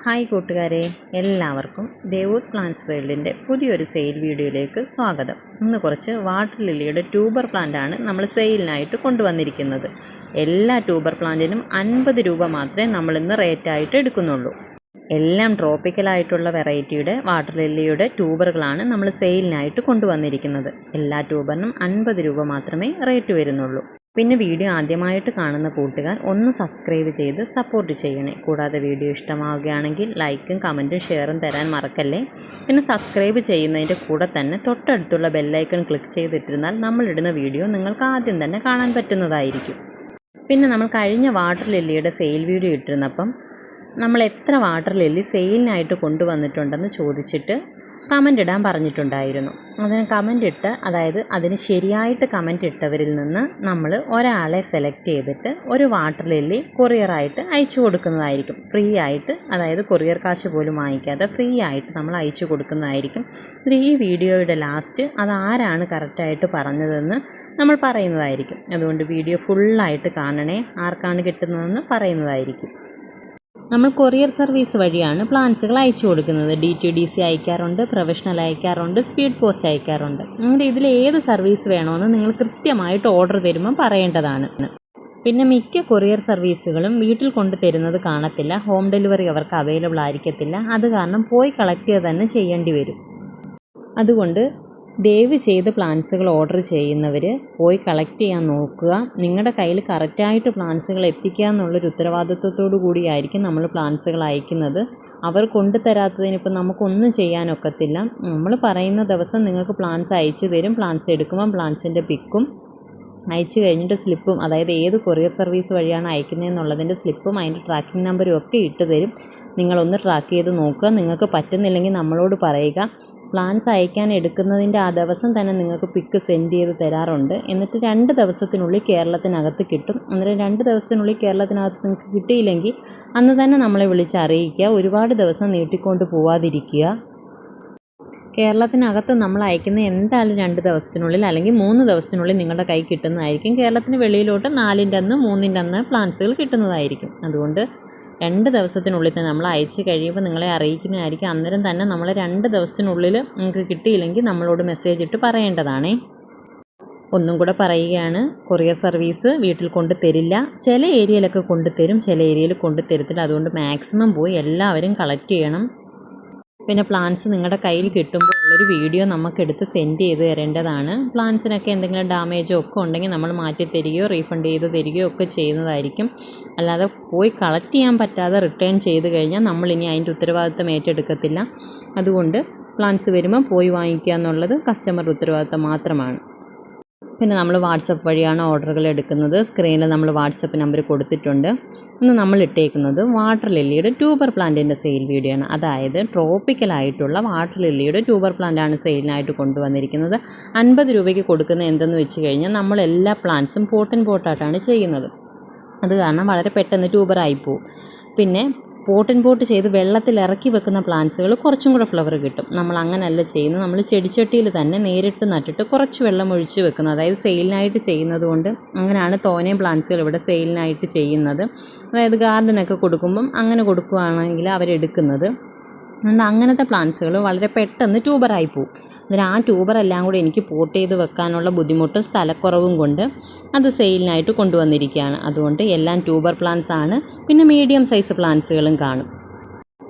Hi കൂട്ടുകാരെ, എല്ലാവർക്കും ദേവൂസ് plants വേൾഡിൻ്റെ പുതിയൊരു സെയിൽ വീഡിയോയിലേക്ക് സ്വാഗതം. ഇന്ന് കുറച്ച് വാട്ടർ ലില്ലിയുടെ ട്യൂബർ പ്ലാന്റാണ് നമ്മൾ സെയിലിനായിട്ട് കൊണ്ടുവന്നിരിക്കുന്നത്. എല്ലാ ട്യൂബർ പ്ലാന്റിനും 50 രൂപ മാത്രമേ നമ്മളിന്ന് റേറ്റായിട്ട് എടുക്കുന്നുള്ളൂ. എല്ലാം ട്രോപ്പിക്കലായിട്ടുള്ള വെറൈറ്റിയുടെ വാട്ടർ ലില്ലിയുടെ ട്യൂബറുകളാണ് നമ്മൾ സെയിലിനായിട്ട് കൊണ്ടുവന്നിരിക്കുന്നത്. എല്ലാ ട്യൂബറിനും 50 രൂപ മാത്രമേ റേറ്റ് വരുന്നുള്ളൂ. പിന്നെ വീഡിയോ ആദ്യമായിട്ട് കാണുന്ന കൂട്ടുകാർ ഒന്ന് സബ്സ്ക്രൈബ് ചെയ്ത് സപ്പോർട്ട് ചെയ്യണേ. കൂടാതെ വീഡിയോ ഇഷ്ടമാവുകയാണെങ്കിൽ ലൈക്കും കമൻറ്റും ഷെയറും തരാൻ മറക്കല്ലേ. പിന്നെ സബ്സ്ക്രൈബ് ചെയ്യുന്നതിൻ്റെ കൂടെ തന്നെ തൊട്ടടുത്തുള്ള ബെല്ലൈക്കൺ ക്ലിക്ക് ചെയ്തിട്ടിരുന്നാൽ നമ്മളിടുന്ന വീഡിയോ നിങ്ങൾക്ക് ആദ്യം തന്നെ കാണാൻ പറ്റുന്നതായിരിക്കും. പിന്നെ നമ്മൾ കഴിഞ്ഞ വാട്ടർ ലില്ലിയുടെ സെയിൽ വീഡിയോ ഇട്ടിരുന്നപ്പം നമ്മൾ എത്ര വാട്ടർ ലില്ലി സെയിലിനായിട്ട് കൊണ്ടുവന്നിട്ടുണ്ടെന്ന് ചോദിച്ചിട്ട് കമൻ്റ് ഇടാൻ പറഞ്ഞിട്ടുണ്ടായിരുന്നു. അതിന് കമൻ്റ് ഇട്ട്, അതായത് അതിന് ശരിയായിട്ട് കമൻ്റ് ഇട്ടവരിൽ നിന്ന് നമ്മൾ ഒരാളെ സെലക്ട് ചെയ്തിട്ട് ഒരു വാട്ടർ ലില്ലി കൊറിയറായിട്ട് അയച്ചു കൊടുക്കുന്നതായിരിക്കും. ഫ്രീ ആയിട്ട്, അതായത് കൊറിയർ കാശ് പോലും വാങ്ങിക്കാതെ ഫ്രീ ആയിട്ട് നമ്മൾ അയച്ചു കൊടുക്കുന്നതായിരിക്കും. ഈ വീഡിയോയുടെ ലാസ്റ്റ് അത് ആരാണ് കറക്റ്റായിട്ട് പറഞ്ഞതെന്ന് നമ്മൾ പറയുന്നതായിരിക്കും. അതുകൊണ്ട് വീഡിയോ ഫുള്ളായിട്ട് കാണണേ, ആർക്കാണ് കിട്ടുന്നതെന്ന് പറയുന്നതായിരിക്കും. നമ്മൾ കൊറിയർ സർവീസ് വഴിയാണ് പ്ലാൻസുകൾ അയച്ചു കൊടുക്കുന്നത്. DTDC അയക്കാറുണ്ട്, പ്രൊഫഷണൽ അയക്കാറുണ്ട്, സ്പീഡ് പോസ്റ്റ് അയക്കാറുണ്ട്. അങ്ങനെ ഇതിൽ ഏത് സർവീസ് വേണമെന്ന് നിങ്ങൾ കൃത്യമായിട്ട് ഓർഡർ തരുമ്പം പറയേണ്ടതാണ്. പിന്നെ മിക്ക കൊറിയർ സർവീസുകളും വീട്ടിൽ കൊണ്ട് തരുന്നത് കാണത്തില്ല. ഹോം ഡെലിവറി അവർക്ക് അവൈലബിൾ ആയിരിക്കത്തില്ല. അത് കാരണം പോയി കളക്ട് ചെയ്യുക തന്നെ ചെയ്യേണ്ടി വരും. അതുകൊണ്ട് ദയവ് ചെയ്ത് പ്ലാൻസുകൾ ഓർഡർ ചെയ്യുന്നവർ പോയി കളക്ട് ചെയ്യാൻ നോക്കുക. നിങ്ങളുടെ കയ്യിൽ കറക്റ്റായിട്ട് പ്ലാൻസുകൾ എത്തിക്കുക എന്നുള്ളൊരു ഉത്തരവാദിത്വത്തോടു കൂടിയായിരിക്കും നമ്മൾ പ്ലാൻസുകൾ അയക്കുന്നത്. അവർ കൊണ്ടുതരാത്തതിനിപ്പോൾ നമുക്കൊന്നും ചെയ്യാനൊക്കത്തില്ല. നമ്മൾ പറയുന്ന ദിവസം നിങ്ങൾക്ക് പ്ലാൻസ് അയച്ചു തരും. പ്ലാൻസ് എടുക്കുമ്പം പ്ലാൻസിൻ്റെ പിക്കും അയച്ചു കഴിഞ്ഞിട്ട് സ്ലിപ്പും, അതായത് ഏത് കൊറിയർ സർവീസ് വഴിയാണ് അയക്കുന്നതെന്നുള്ളതിൻ്റെ സ്ലിപ്പും അതിൻ്റെ ട്രാക്കിംഗ് നമ്പറും ഒക്കെ ഇട്ട് തരും. നിങ്ങളൊന്ന് ട്രാക്ക് ചെയ്ത് നോക്കുക. നിങ്ങൾക്ക് പറ്റുന്നില്ലെങ്കിൽ നമ്മളോട് പറയുക. പ്ലാൻസ് അയക്കാൻ എടുക്കുന്നതിൻ്റെ ആ ദിവസം തന്നെ നിങ്ങൾക്ക് പിക്ക് സെൻഡ് ചെയ്ത് തരാറുണ്ട്. എന്നിട്ട് 2 ദിവസത്തിനുള്ളിൽ കേരളത്തിനകത്ത് കിട്ടും. അന്നേരം 2 ദിവസത്തിനുള്ളിൽ കേരളത്തിനകത്ത് നിങ്ങൾക്ക് കിട്ടിയില്ലെങ്കിൽ അന്ന് തന്നെ നമ്മളെ വിളിച്ച് അറിയിക്കുക. ഒരുപാട് ദിവസം നീട്ടിക്കൊണ്ട് പോവാതിരിക്കുക. കേരളത്തിനകത്ത് നമ്മൾ അയക്കുന്ന എന്തായാലും 2 ദിവസത്തിനുള്ളിൽ അല്ലെങ്കിൽ 3 ദിവസത്തിനുള്ളിൽ നിങ്ങളുടെ കൈ കിട്ടുന്നതായിരിക്കും. കേരളത്തിന് വെളിയിലോട്ട് 4ൻ്റെ അന്ന് 3ൻ്റെ അന്ന് പ്ലാൻസുകൾ കിട്ടുന്നതായിരിക്കും. അതുകൊണ്ട് 2 ദിവസത്തിനുള്ളിൽ തന്നെ നമ്മൾ അയച്ചു കഴിയുമ്പോൾ നിങ്ങളെ അറിയിക്കുന്നതായിരിക്കും. അന്നേരം തന്നെ നമ്മൾ 2 ദിവസത്തിനുള്ളിൽ നിങ്ങൾക്ക് കിട്ടിയില്ലെങ്കിൽ നമ്മളോട് മെസ്സേജ് ഇട്ട് പറയേണ്ടതാണേ. ഒന്നും കൂടെ പറയുകയാണ്, കൊറിയർ സർവീസ് വീട്ടിൽ കൊണ്ട് തരില്ല. ചില ഏരിയയിലൊക്കെ കൊണ്ടുതരും, ചില ഏരിയയിൽ കൊണ്ടു തരത്തില്ല. അതുകൊണ്ട് മാക്സിമം പോയി എല്ലാവരും കളക്ട് ചെയ്യണം. പിന്നെ പ്ലാൻസ് നിങ്ങളുടെ കയ്യിൽ കിട്ടുമ്പോൾ ഉള്ളൊരു വീഡിയോ നമുക്കെടുത്ത് സെൻഡ് ചെയ്ത് തരേണ്ടതാണ്. പ്ലാൻസിനൊക്കെ എന്തെങ്കിലും ഡാമേജോ ഒക്കെ ഉണ്ടെങ്കിൽ നമ്മൾ മാറ്റി തരികയോ റീഫണ്ട് ചെയ്ത് തരികയോ ഒക്കെ ചെയ്യുന്നതായിരിക്കും. അല്ലാതെ പോയി കളക്ട് ചെയ്യാൻ പറ്റാതെ റിട്ടേൺ ചെയ്ത് കഴിഞ്ഞാൽ നമ്മളിനി അതിൻ്റെ ഉത്തരവാദിത്തം ഏറ്റെടുക്കത്തില്ല. അതുകൊണ്ട് പ്ലാൻസ് വരുമ്പോൾ പോയി വാങ്ങിക്കുക എന്നുള്ളത് കസ്റ്റമറുടെ ഉത്തരവാദിത്തം മാത്രമാണ്. പിന്നെ നമ്മൾ വാട്സപ്പ് വഴിയാണ് ഓർഡറുകൾ എടുക്കുന്നത്. സ്ക്രീനിൽ നമ്മൾ വാട്സപ്പ് നമ്പർ കൊടുത്തിട്ടുണ്ട്. ഇന്ന് നമ്മൾ ഇട്ടേക്കുന്നത് വാട്ടർ ലില്ലിയുടെ ട്യൂബർ പ്ലാന്റിൻ്റെ സെയിൽ വീഡിയോ ആണ്. അതായത് ട്രോപ്പിക്കലായിട്ടുള്ള വാട്ടർ ലില്ലിയുടെ ട്യൂബർ പ്ലാന്റാണ് സെയിലിനായിട്ട് കൊണ്ടുവന്നിരിക്കുന്നത്. 50 രൂപയ്ക്ക് കൊടുക്കുന്നത് എന്തെന്ന് വെച്ച് കഴിഞ്ഞാൽ നമ്മൾ എല്ലാ പ്ലാന്റ്സും പോട്ടായിട്ടാണ് ചെയ്യുന്നത്. അത് കാരണം വളരെ പെട്ടെന്ന് ട്യൂബറായിപ്പോവും. പിന്നെ പോട്ട് ചെയ്ത് വെള്ളത്തിൽ ഇറക്കി വെക്കുന്ന പ്ലാന്റ്സുകൾ കുറച്ചും കൂടെ ഫ്ലവർ കിട്ടും. നമ്മൾ അങ്ങനെയല്ല ചെയ്യുന്നത്. നമ്മൾ ചെടിച്ചട്ടിയിൽ തന്നെ നേരിട്ട് നട്ടിട്ട് കുറച്ച് വെള്ളം ഒഴിച്ച് വെക്കുന്നത്, അതായത് സെയിലിനായിട്ട് ചെയ്യുന്നത് കൊണ്ട് അങ്ങനെയാണ് തോനെയും പ്ലാന്റ്സുകൾ ഇവിടെ സെയിലിനായിട്ട് ചെയ്യുന്നത്. അതായത് ഗാർഡനൊക്കെ കൊടുക്കുമ്പം അങ്ങനെ കൊടുക്കുകയാണെങ്കിൽ അവരെടുക്കുന്നത്. അതുകൊണ്ട് അങ്ങനത്തെ പ്ലാന്റ്സുകൾ വളരെ പെട്ടെന്ന് ട്യൂബറായി പോവും. അന്നേരം ആ ട്യൂബറെല്ലാം കൂടി എനിക്ക് പോട്ട് ചെയ്ത് വെക്കാനുള്ള ബുദ്ധിമുട്ടും സ്ഥലക്കുറവും കൊണ്ട് അത് സെയിലിനായിട്ട് കൊണ്ടുവന്നിരിക്കുകയാണ്. അതുകൊണ്ട് എല്ലാം ട്യൂബർ പ്ലാന്റ്സ് ആണ്. പിന്നെ മീഡിയം സൈസ് പ്ലാന്റ്സുകളും കാണും.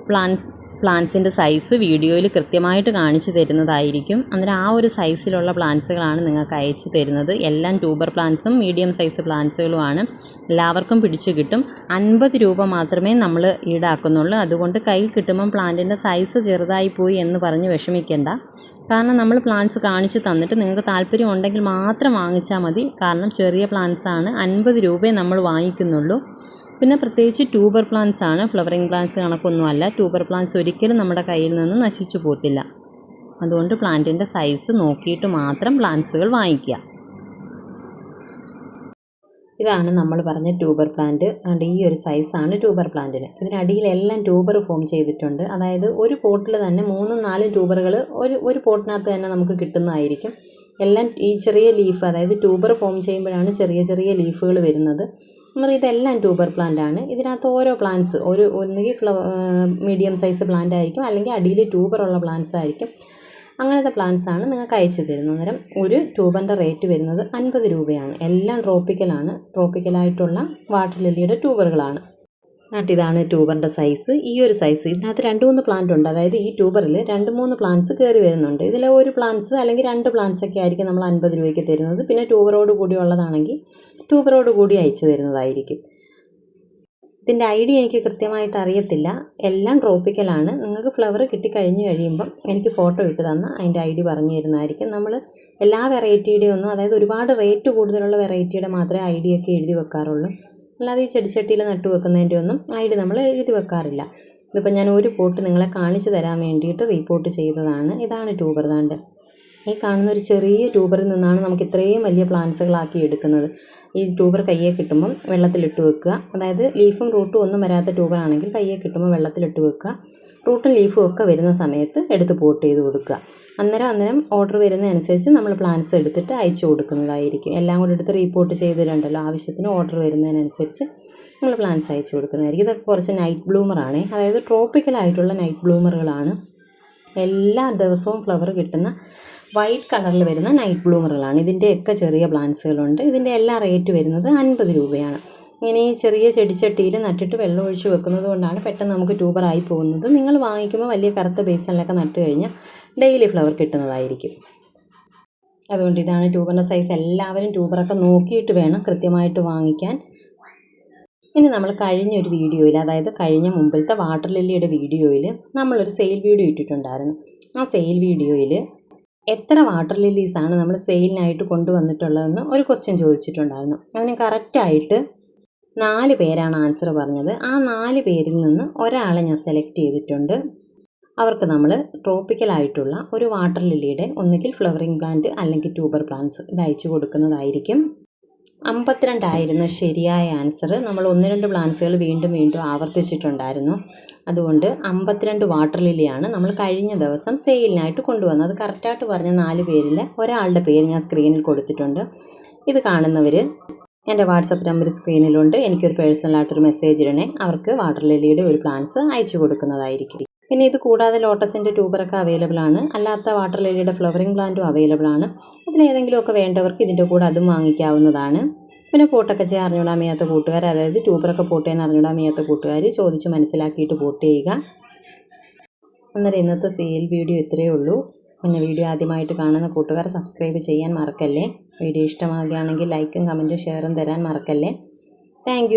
പ്ലാന്റ്സിൻ്റെ സൈസ് വീഡിയോയിൽ കൃത്യമായിട്ട് കാണിച്ചു തരുന്നതായിരിക്കും. അന്നേരം ആ ഒരു സൈസിലുള്ള പ്ലാന്റ്സുകളാണ് നിങ്ങൾക്ക് അയച്ചു തരുന്നത്. എല്ലാം ട്യൂബർ പ്ലാന്റ്സും മീഡിയം സൈസ് പ്ലാന്റ്സുകളുമാണ്. എല്ലാവർക്കും പിടിച്ചു കിട്ടും. 50 രൂപ മാത്രമേ നമ്മൾ ഈടാക്കുന്നുള്ളൂ. അതുകൊണ്ട് കയ്യിൽ കിട്ടുമ്പം പ്ലാന്റിൻ്റെ സൈസ് ചെറുതായി പോയി എന്ന് പറഞ്ഞ് വിഷമിക്കേണ്ട. കാരണം നമ്മൾ പ്ലാന്റ്സ് കാണിച്ച് തന്നിട്ട് നിങ്ങൾക്ക് താല്പര്യം ഉണ്ടെങ്കിൽ മാത്രം വാങ്ങിച്ചാൽ മതി. കാരണം ചെറിയ പ്ലാന്റ്സാണ്, 50 രൂപയെ നമ്മൾ വാങ്ങിക്കുന്നുള്ളൂ. പിന്നെ പ്രത്യേകിച്ച് ട്യൂബർ പ്ലാന്റ്സ് ആണ്, ഫ്ലവറിങ് പ്ലാന്റ്സ് കണക്കൊന്നുമല്ല. ട്യൂബർ പ്ലാന്റ്സ് ഒരിക്കലും നമ്മുടെ കയ്യിൽ നിന്ന് നശിച്ചു പോകത്തില്ല. അതുകൊണ്ട് പ്ലാന്റിൻ്റെ സൈസ് നോക്കിയിട്ട് മാത്രം പ്ലാന്റ്സുകൾ വാങ്ങിക്കുക. ഇതാണ് നമ്മൾ പറഞ്ഞ ട്യൂബർ പ്ലാന്റ്. അതുകൊണ്ട് ഈ ഒരു സൈസാണ് ട്യൂബർ പ്ലാന്റിന്. ഇതിനടിയിലെല്ലാം ട്യൂബർ ഫോം ചെയ്തിട്ടുണ്ട്. അതായത് ഒരു പോട്ടിൽ തന്നെ 3-4 ട്യൂബറുകൾ ഒരു പോട്ടിനകത്ത് തന്നെ നമുക്ക് കിട്ടുന്നതായിരിക്കും. എല്ലാം ഈ ചെറിയ ലീഫ്, അതായത് ട്യൂബർ ഫോം ചെയ്യുമ്പോഴാണ് ചെറിയ ചെറിയ ലീഫുകൾ വരുന്നത്. നമ്മൾ ഇതെല്ലാം ട്യൂബർ പ്ലാന്റ് ആണ്. ഇതിനകത്ത് ഓരോ പ്ലാന്റ്സ് ഒന്നുകിൽ മീഡിയം സൈസ് പ്ലാന്റ് ആയിരിക്കും, അല്ലെങ്കിൽ അടിയിൽ ട്യൂബറുള്ള പ്ലാന്റ്സ് ആയിരിക്കും. അങ്ങനത്തെ പ്ലാന്റ്സ് ആണ് നിങ്ങൾക്ക് അയച്ചു തരുന്നത്. അന്നേരം ഒരു ട്യൂബറിൻ്റെ റേറ്റ് വരുന്നത് 50 രൂപയാണ്. എല്ലാം ട്രോപ്പിക്കലായിട്ടുള്ള വാട്ടർ ലില്ലിയുടെ ട്യൂബറുകളാണ്. എന്നിട്ട് ഇതാണ് ട്യൂബറിൻ്റെ സൈസ്. ഈ ഒരു സൈസ് ഇതിനകത്ത് 2-3 പ്ലാന്റ് ഉണ്ട്. അതായത് ഈ ട്യൂബറിൽ 2-3 പ്ലാന്റ്സ് കയറി വരുന്നുണ്ട്. ഇതിൽ ഒരു പ്ലാന്റ്സ് അല്ലെങ്കിൽ 2 പ്ലാന്റ്സ് ഒക്കെ ആയിരിക്കും നമ്മൾ 50 രൂപയ്ക്ക് തരുന്നത്. പിന്നെ ട്യൂബറോട് കൂടി ഉള്ളതാണെങ്കിൽ ട്യൂബറോട് കൂടി അയച്ചു തരുന്നതായിരിക്കും. ഇതിൻ്റെ ഐഡിയ എനിക്ക് കൃത്യമായിട്ട് അറിയത്തില്ല. എല്ലാം ട്രോപ്പിക്കലാണ്. നിങ്ങൾക്ക് ഫ്ലവർ കിട്ടിക്കഴിഞ്ഞ് കഴിയുമ്പം എനിക്ക് ഫോട്ടോ ഇട്ട് തന്ന അതിൻ്റെ ഐഡി പറഞ്ഞു തരുന്നതായിരിക്കും. നമ്മൾ എല്ലാ വെറൈറ്റിയുടെയും ഒന്നും, അതായത് ഒരുപാട് റേറ്റ് കൂടുതലുള്ള വെറൈറ്റിയുടെ മാത്രമേ ഐഡിയൊക്കെ എഴുതി വെക്കാറുള്ളൂ. അല്ലാതെ ഈ ചെടിച്ചട്ടിയിൽ നട്ടു വെക്കുന്നതിൻ്റെ ഒന്നും ഐഡി നമ്മൾ എഴുതി വെക്കാറില്ല. ഇതിപ്പോൾ ഞാൻ ഒരു പോട്ട് നിങ്ങളെ കാണിച്ചു തരാൻ വേണ്ടിയിട്ട് റീപോർട്ട് ചെയ്തതാണ്. ഇതാണ് ട്യൂബർ. ദാണ്ട് ഈ കാണുന്ന ഒരു ചെറിയ ട്യൂബറിൽ നിന്നാണ് നമുക്ക് ഇത്രയും വലിയ പ്ലാന്റ്സുകളാക്കി എടുക്കുന്നത്. ഈ ട്യൂബർ കയ്യെ കിട്ടുമ്പം വെള്ളത്തിലിട്ട് വെക്കുക. അതായത് ലീഫും റൂട്ടും ഒന്നും വരാത്ത ട്യൂബറാണെങ്കിൽ കയ്യെ കിട്ടുമ്പോൾ വെള്ളത്തിലിട്ട് വെക്കുക. റൂട്ടും ലീഫും ഒക്കെ വരുന്ന സമയത്ത് എടുത്ത് പോട്ട് ചെയ്ത് കൊടുക്കുക. അന്നേരം ഓർഡർ വരുന്നതനുസരിച്ച് നമ്മൾ പ്ലാന്റ്സ് എടുത്തിട്ട് അയച്ചു കൊടുക്കുന്നതായിരിക്കും. എല്ലാം കൂടെ എടുത്ത് റീപോർട്ട് ചെയ്തിട്ടുണ്ടല്ലോ, ആവശ്യത്തിന് ഓർഡർ വരുന്നതിനനുസരിച്ച് നമ്മൾ പ്ലാന്റ്സ് അയച്ചു കൊടുക്കുന്നതായിരിക്കും. ഇതൊക്കെ കുറച്ച് നൈറ്റ് ബ്ലൂമറാണ്. അതായത് ട്രോപ്പിക്കലായിട്ടുള്ള നൈറ്റ് ബ്ലൂമറുകളാണ്. എല്ലാ ദിവസവും ഫ്ലവർ കിട്ടുന്ന വൈറ്റ് കളറിൽ വരുന്ന നൈറ്റ് ബ്ലൂമറുകളാണ്. ഇതിൻ്റെയൊക്കെ ചെറിയ പ്ലാന്റ്സുകളുണ്ട്. ഇതിൻ്റെ എല്ലാ റേറ്റ് വരുന്നത് 50 രൂപയാണ്. ഇങ്ങനെ ഈ ചെറിയ ചെടിച്ചട്ടിയിൽ നട്ടിട്ട് വെള്ളം ഒഴിച്ച് വെക്കുന്നത് കൊണ്ടാണ് പെട്ടെന്ന് നമുക്ക് ട്യൂബറായി പോകുന്നത്. നിങ്ങൾ വാങ്ങിക്കുമ്പോൾ വലിയ കറുത്ത ബേസണിലൊക്കെ നട്ട് കഴിഞ്ഞാൽ ഡെയിലി ഫ്ലവർ കിട്ടുന്നതായിരിക്കും. അതുകൊണ്ട് ഇതാണ് ട്യൂബറിൻ്റെ സൈസ്. എല്ലാവരും ട്യൂബറൊക്കെ നോക്കിയിട്ട് വേണം കൃത്യമായിട്ട് വാങ്ങിക്കാൻ. ഇനി നമ്മൾ കഴിഞ്ഞൊരു വീഡിയോയിൽ, അതായത് കഴിഞ്ഞ മുമ്പിലത്തെ വാട്ടർ ലില്ലിയുടെ വീഡിയോയിൽ നമ്മളൊരു സെയിൽ വീഡിയോ ഇട്ടിട്ടുണ്ടായിരുന്നു. ആ സെയിൽ വീഡിയോയിൽ എത്ര വാട്ടർ ലില്ലീസാണ് നമ്മൾ സെയിലിനായിട്ട് കൊണ്ടുവന്നിട്ടുള്ളതെന്ന് ഒരു ക്വസ്റ്റ്യൻ ചോദിച്ചിട്ടുണ്ടായിരുന്നു. അതിന് കറക്റ്റായിട്ട് 4 പേരാണ് ആൻസർ പറഞ്ഞത്. ആ 4 പേരിൽ നിന്ന് ഒരാളെ ഞാൻ സെലക്ട് ചെയ്തിട്ടുണ്ട്. അവർക്ക് നമ്മൾ ട്രോപ്പിക്കലായിട്ടുള്ള ഒരു വാട്ടർ ലില്ലിയുടെ ഒന്നുകിൽ ഫ്ലവറിങ് പ്ലാന്റ് അല്ലെങ്കിൽ ട്യൂബർ പ്ലാന്റ്സ് ഇത് അയച്ചു കൊടുക്കുന്നതായിരിക്കും. 52 ആയിരുന്നു ശരിയായ ആൻസർ. നമ്മൾ 1-2 പ്ലാന്റ്സുകൾ വീണ്ടും ആവർത്തിച്ചിട്ടുണ്ടായിരുന്നു. അതുകൊണ്ട് 52 വാട്ടർ ലില്ലിയാണ് നമ്മൾ കഴിഞ്ഞ ദിവസം സെയിലിനായിട്ട് കൊണ്ടുവന്നത്. അത് കറക്റ്റായിട്ട് പറഞ്ഞ 4 പേരിൽ ഒരാളുടെ പേര് ഞാൻ സ്ക്രീനിൽ കൊടുത്തിട്ടുണ്ട്. ഇത് കാണുന്നവർ എൻ്റെ വാട്സപ്പ് നമ്പർ സ്ക്രീനിലുണ്ട്. എനിക്കൊരു പേഴ്സണലായിട്ടൊരു മെസ്സേജ് ഇടണേ. അവർക്ക് വാട്ടർ ലില്ലിയുടെ ഒരു പ്ലാന്റ്സ് അയച്ചു കൊടുക്കുന്നതായിരിക്കും. പിന്നെ ഇത് കൂടാതെ ലോട്ടസിൻ്റെ ട്യൂബറൊക്കെ അവൈലബിൾ ആണ്. അല്ലാത്ത വാട്ടർ ലില്ലിയുടെ ഫ്ലവറിങ് പ്ലാന്റും അവൈലബിൾ ആണ്. അതിലേതെങ്കിലുമൊക്കെ വേണ്ടവർക്ക് ഇതിൻ്റെ കൂടെ അതും വാങ്ങിക്കാവുന്നതാണ്. പിന്നെ പോട്ടൊക്കെ ചെയ്യാൻ അറിഞ്ഞൂടാൻ വയ്യാത്ത കൂട്ടുകാർ, അതായത് ട്യൂബറൊക്കെ പോട്ട് ചെയ്യാൻ അറിഞ്ഞൂടാൻ വയ്യാത്ത കൂട്ടുകാർ ചോദിച്ച് മനസ്സിലാക്കിയിട്ട് പോട്ട് ചെയ്യുക. അന്നേരം ഇന്നത്തെ സെയിൽ വീഡിയോ ഇത്രയേ ഉള്ളൂ. പിന്നെ വീഡിയോ ആദ്യമായിട്ട് കാണുന്ന കൂട്ടുകാർ സബ്സ്ക്രൈബ് ചെയ്യാൻ മറക്കല്ലേ. വീഡിയോ ഇഷ്ടമാകുകയാണെങ്കിൽ ലൈക്കും കമൻറ്റും ഷെയറും തരാൻ മറക്കല്ലേ. താങ്ക്